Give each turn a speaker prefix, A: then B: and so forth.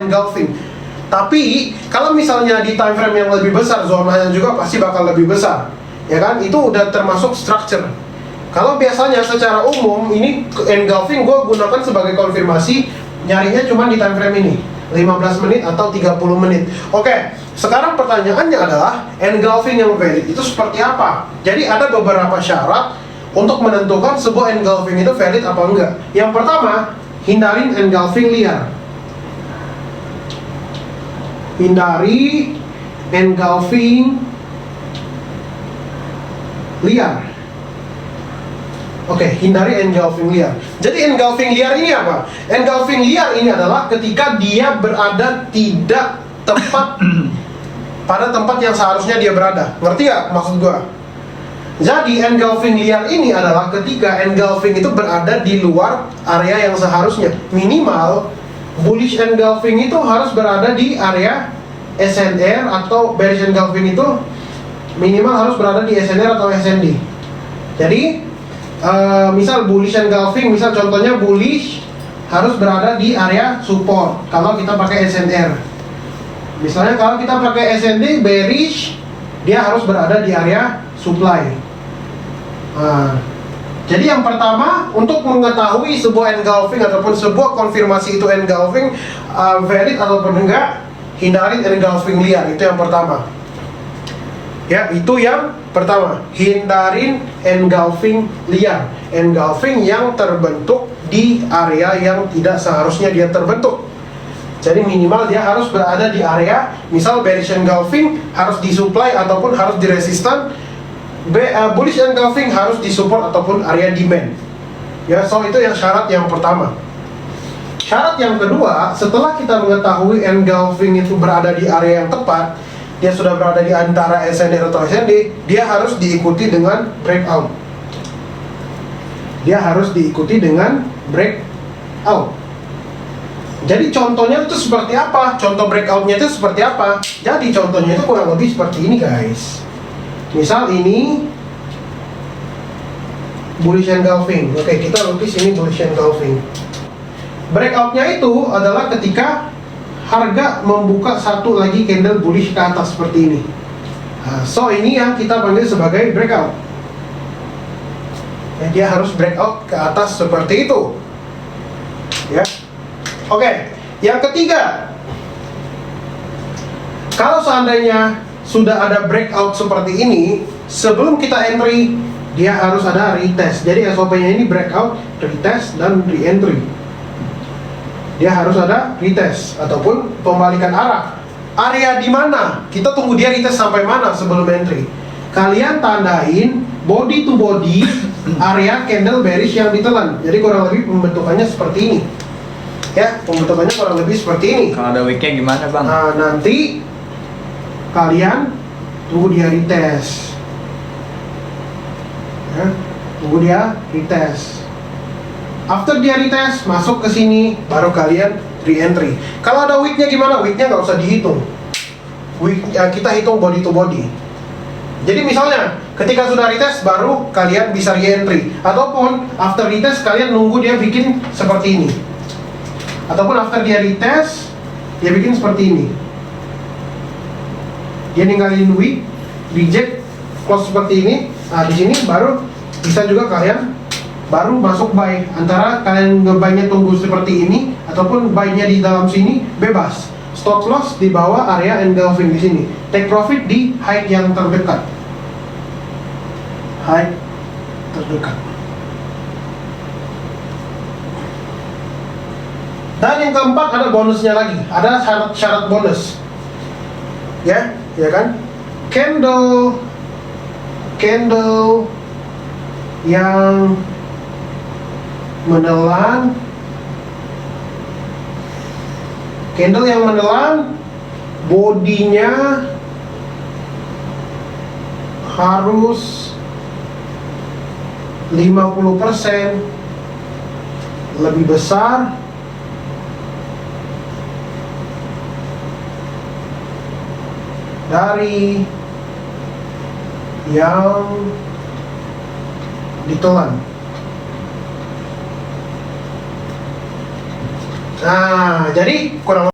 A: engulfing. Tapi kalau misalnya di time frame yang lebih besar, zonanya juga pasti bakal lebih besar, ya kan? Itu udah termasuk structure. Kalau biasanya secara umum ini engulfing gue gunakan sebagai konfirmasi, nyarinya cuma di time frame ini 15 menit atau 30 menit. Oke, sekarang pertanyaannya adalah engulfing yang valid itu seperti apa? Jadi ada beberapa syarat untuk menentukan sebuah engulfing itu valid apa enggak. Yang pertama, hindarin engulfing liar. Hindari engulfing liar. Oke, hindari engulfing liar. Jadi engulfing liar ini apa? Engulfing liar ini adalah ketika dia berada tidak tepat pada tempat yang seharusnya dia berada. Ngerti gak maksud gua? Jadi engulfing liar ini adalah ketika engulfing itu berada di luar area yang seharusnya. Minimal bullish engulfing itu harus berada di area SNR, atau bearish engulfing itu minimal harus berada di SNR atau SND. Jadi misal bullish engulfing, misal contohnya bullish harus berada di area support kalau kita pakai SNR. Misalnya kalau kita pakai SND, bearish dia harus berada di area supply. Jadi yang pertama, untuk mengetahui sebuah engulfing ataupun sebuah konfirmasi itu engulfing valid ataupun enggak, hindarin engulfing liar. Itu yang pertama. Ya, itu yang pertama, hindarin engulfing liar. Engulfing yang terbentuk di area yang tidak seharusnya dia terbentuk. Jadi minimal dia harus berada di area, misal bearish engulfing harus di supply ataupun harus di resistan, bullish engulfing harus di support ataupun area demand. Ya, so itu yang syarat yang pertama. Syarat yang kedua, setelah kita mengetahui engulfing itu berada di area yang tepat, dia sudah berada di antara SNR atau SND, dia harus diikuti dengan breakout. Dia harus diikuti dengan breakout. Jadi contohnya itu seperti apa? Contoh breakoutnya itu seperti apa? Jadi contohnya itu kurang lebih seperti ini, guys. Misal ini bullish engulfing. Oke, kita lukis ini bullish engulfing. Breakoutnya itu adalah ketika harga membuka satu lagi candle bullish ke atas seperti ini. So ini yang kita panggil sebagai breakout. Ya, dia harus breakout ke atas seperti itu. Ya. Oke, yang ketiga, kalau seandainya sudah ada breakout seperti ini, sebelum kita entry, dia harus ada retest. Jadi SOP-nya ini breakout, retest, dan re-entry. Dia harus ada retest ataupun pembalikan arah. Area di mana? Kita tunggu dia retest sampai mana sebelum entry. Kalian tandain body to body area candle bearish yang ditelan. Jadi kurang lebih pembentukannya seperti ini. Ya, pembentukannya kurang lebih seperti ini.
B: Kalau ada weekend gimana, Bang?
A: Nah, nanti kalian tunggu dia retest. Ya, tunggu dia retest. After dia retest, masuk ke sini, baru kalian re-entry. Kalau ada weeknya gimana? Weeknya nggak usah dihitung. Week, kita hitung body to body. Jadi misalnya, ketika sudah retest, baru kalian bisa re-entry. Ataupun after retest, kalian nunggu dia bikin seperti ini. Ataupun after dia retest, dia bikin seperti ini. Dia ninggalin week, reject, close seperti ini. Nah, di sini baru bisa juga kalian baru masuk buy. Antara kalian nge-buy-nya tunggu seperti ini ataupun buy-nya di dalam sini, bebas. Stop loss di bawah area engulfing di sini. Take profit di high yang terdekat. High terdekat. Dan yang keempat ada bonusnya lagi. Ada syarat bonus. Ya, ya kan? Candle yang menelan, bodinya harus 50% lebih besar dari yang ditelan. Nah, jadi kurang